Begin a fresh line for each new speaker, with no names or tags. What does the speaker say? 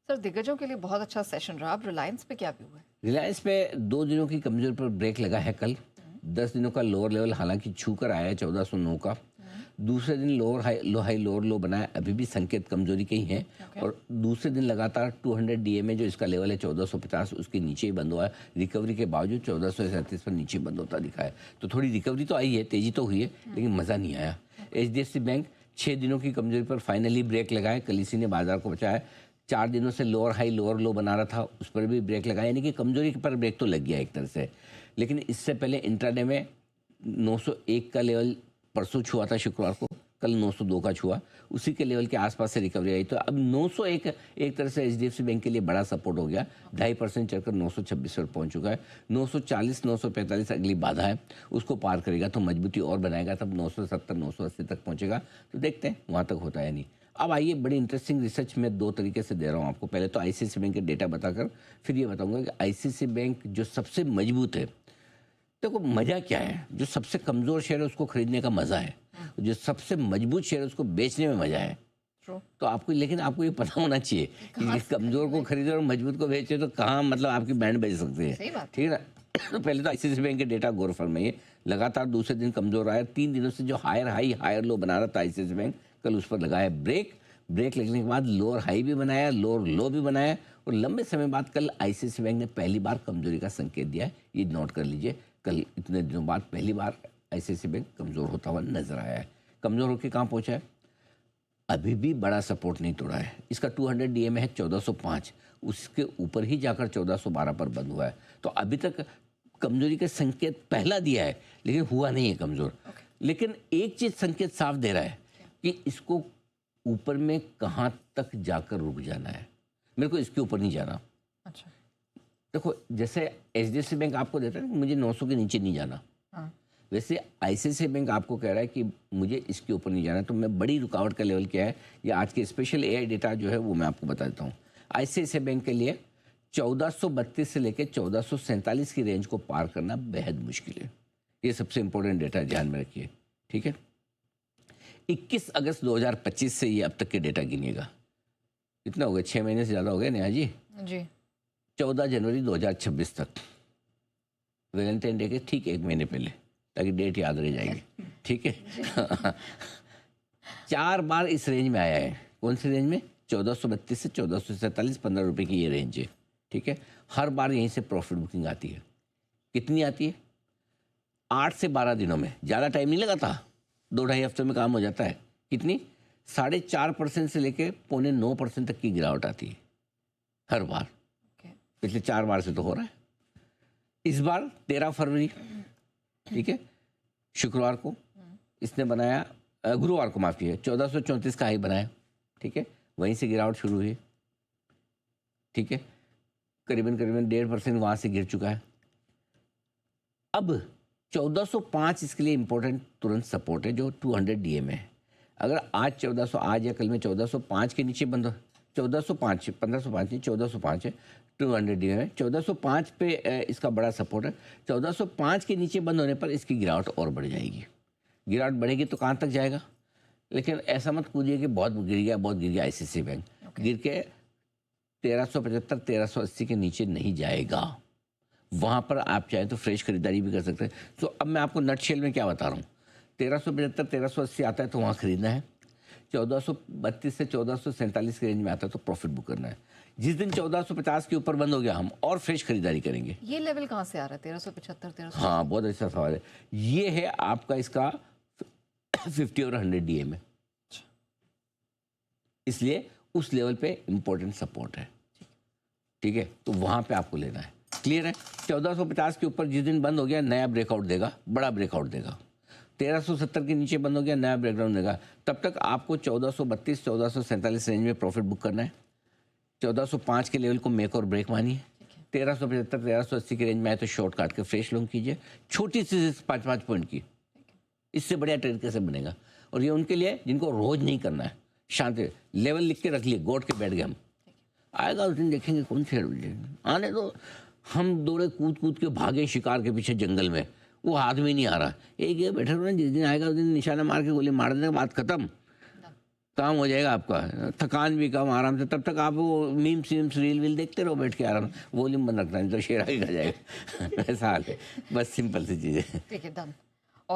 Sir दिग्गजों के लिए बहुत अच्छा सेशन रहा। अब रिलायंस पे क्या व्यू है?
रिलायंस पे 2 दिनों की कमजोरी पर ब्रेक लगा है कल। 10 दिनों का लोअर लेवल हालांकि छू कर आया है 1409 का। दूसरे दिन लोअर हाई लोअर लो बनाया, अभी भी संकेत कमजोरी के ही हैं।
ओके।
और दूसरे दिन लगातार 200 डीए जो इसका लेवल है 1450 उसके नीचे ही बंद हुआ है। रिकवरी के बावजूद 1437 पर नीचे बंद होता दिखा है। तो थोड़ी रिकवरी तो आई है, तेजी तो हुई है, लेकिन मज़ा नहीं आया। HDFC बैंक 6 दिनों की कमजोरी पर फाइनली ब्रेक लगाए। कल इसी ने बाजार को बचाया। 4 दिनों से लोअर हाई लोअर लो बना रहा था, उस पर भी ब्रेक लगाया, यानी कि कमजोरी पर ब्रेक तो लग गया एक तरह से। लेकिन इससे पहले इंट्राडे में 901 का लेवल परसों छुआ था शुक्रवार को, कल 902 का छुआ, उसी के लेवल के आसपास से रिकवरी आई। तो अब 901 एक तरह से HDFC बैंक के लिए बड़ा सपोर्ट हो गया। 2.5% चढ़कर 926 पर पहुंच चुका है। 940 945 अगली बाधा है, उसको पार करेगा तो मजबूती और बनाएगा, तब 970 980 तक पहुंचेगा। तो देखते हैं वहां तक होता है नहीं। अब आइए, बड़ी इंटरेस्टिंग रिसर्च मैं 2 तरीके से दे रहा हूँ आपको। पहले तो ICICI बैंक के डेटा बताकर फिर ये बताऊंगा कि ICICI बैंक जो सबसे मजबूत है, देखो मजा क्या है, जो सबसे कमजोर शेयर है उसको खरीदने का मजा है, जो सबसे मजबूत शेयर है उसको बेचने में मजा है। तो आपको, लेकिन आपको ये पता होना चाहिए कि कमजोर को खरीदे और मजबूत को बेचे तो कहाँ मतलब आपकी बैंड बज सकती है, ठीक है ना। तो पहले तो ICICI बैंक के डेटा गौर फरमाइए। लगातार दूसरे दिन कमजोर आया। 3 दिनों से जो हायर हाई हायर लो बना रहा था ICICI बैंक, कल उस पर लगाया ब्रेक। ब्रेक लगने के बाद लोअर हाई भी बनाया, लोअर लो भी बनाया, और लंबे समय बाद कल ICICI बैंक ने पहली बार कमजोरी का संकेत दिया है। ये नोट कर लीजिए, कल इतने दिनों बाद पहली बार ICICI बैंक कमजोर होता हुआ नजर आया है। कमजोर होकर कहाँ पहुंचा है? अभी भी बड़ा सपोर्ट नहीं तोड़ा है। इसका 200 डीए में है 1405, उसके ऊपर ही जाकर 1412 पर बंद हुआ है। तो अभी तक कमजोरी का संकेत पहला दिया है, लेकिन हुआ नहीं है कमजोर। लेकिन एक चीज संकेत साफ दे रहा है कि इसको ऊपर में कहाँ तक जाकर रुक जाना है। मेरे को इसके ऊपर नहीं जाना।
अच्छा।
देखो, जैसे HDFC बैंक आपको देता है कि मुझे 900 के नीचे नहीं जाना,
हाँ।
वैसे ICICI बैंक आपको कह रहा है कि मुझे इसके ऊपर नहीं जाना। तो मैं बड़ी रुकावट का लेवल क्या है, ये आज के स्पेशल AI डेटा जो है वो मैं आपको बता देता हूँ। ICICI बैंक के लिए 1432 से लेकर 1447 की रेंज को पार करना बेहद मुश्किल है। ये सबसे इंपॉर्टेंट डेटा ध्यान में रखिए, ठीक है। 21 अगस्त 2025 से ये अब तक के डेटा गिनिएगा। कितना हो गया? 6 महीने से ज़्यादा हो गया नेहा जी। 14 जनवरी 2026 तक, वैलेंटाइन डे के ठीक 1 महीने पहले, ताकि डेट याद रह जाएगी, ठीक है। 4 बार इस रेंज में आया है। कौन सी रेंज में? 1432 से 1447, 15 रुपए की ये रेंज है, ठीक है। हर बार यहीं से प्रॉफिट बुकिंग आती है। कितनी आती है? 8 से 12 दिनों में, ज़्यादा टाइम नहीं लगाता, 2-2.5 हफ्ते में काम हो जाता है। कितनी? 4.5% से लेके 8.25% तक की गिरावट आती है हर बार। पिछले 4 बार से तो हो रहा है। इस बार 13 फरवरी, ठीक है, शुक्रवार को इसने बनाया, गुरुवार को माफ कीजिए, 1434 का हाई बनाया, ठीक है। वहीं से गिरावट शुरू हुई, ठीक है। करीबन 1.5% वहां से गिर चुका है। अब 1405 इसके लिए इंपॉर्टेंट तुरंत सपोर्ट है, जो 200 डीए में है। अगर आज 1400, आज या कल में 1405 के नीचे बंद हो, 1405, 1505 नहीं, 1405 है 200 डीए में, 1405 पे इसका बड़ा सपोर्ट है। 1405 के नीचे बंद होने पर इसकी गिरावट और बढ़ जाएगी। गिरावट बढ़ेगी तो कहाँ तक जाएगा? लेकिन ऐसा मत कूदिए कि बहुत गिर गया, बहुत गिर गया। ICICI बैंक गिर के 1375 1380 के नीचे नहीं जाएगा। वहाँ पर आप चाहें तो फ्रेश खरीदारी भी कर सकते हैं। तो अब मैं आपको नटशेल में क्या बता रहा हूँ, 1375 1380 आता है तो वहाँ खरीदना है। 1432 से 1447 की रेंज में आता है तो प्रॉफिट बुक करना है। जिस दिन 1450 के ऊपर बंद हो गया, हम और फ्रेश खरीदारी करेंगे।
ये लेवल कहाँ से आ रहा है? 1375 1300?
हाँ, बहुत अच्छा सवाल है। ये है आपका इसका 50 और 100 डीए में, इसलिए उस लेवल पे इंपॉर्टेंट सपोर्ट है, ठीक है। तो वहां पे आपको लेना है। क्लियर है? 1450 के ऊपर जिस दिन बंद हो गया, नया ब्रेकआउट देगा, बड़ा ब्रेकआउट देगा। 1370 के नीचे बंद हो गया, नया ब्रेकडाउन देगा। तब तक आपको 1432 1447 रेंज में प्रॉफिट बुक करना है। 1405 के लेवल को मेक और ब्रेक मानिए। 1375 1380 की रेंज में आए तो शॉर्ट काट के फ्रेश लॉन्ग कीजिए, छोटी सी 5-5 पॉइंट की। इससे बढ़िया ट्रेड कैसे बनेगा? और ये उनके लिए जिनको रोज नहीं करना है, शांति लेवल लिख के रख लिए, गोट के बैठ गए हम। आएगा उस दिन देखेंगे कौन से आने दो। हम दौड़े कूद कूद के भागे शिकार के पीछे जंगल में, वो आदमी नहीं आ रहा। एक ये बैठे रहो, जिस दिन आएगा उस दिन निशाना मार के गोली मार देने, बात खत्म। काम हो जाएगा आपका, थकान भी कम, आराम से। तब तक आप वो मीम्स वीम्स रील वील देखते रहो बैठ के आराम, वॉल्यूम बंद रखना नहीं तो शेर आगे जाएगा। ऐसा हाल है, बस सिंपल सी चीज़ है।
ठीक है, डन।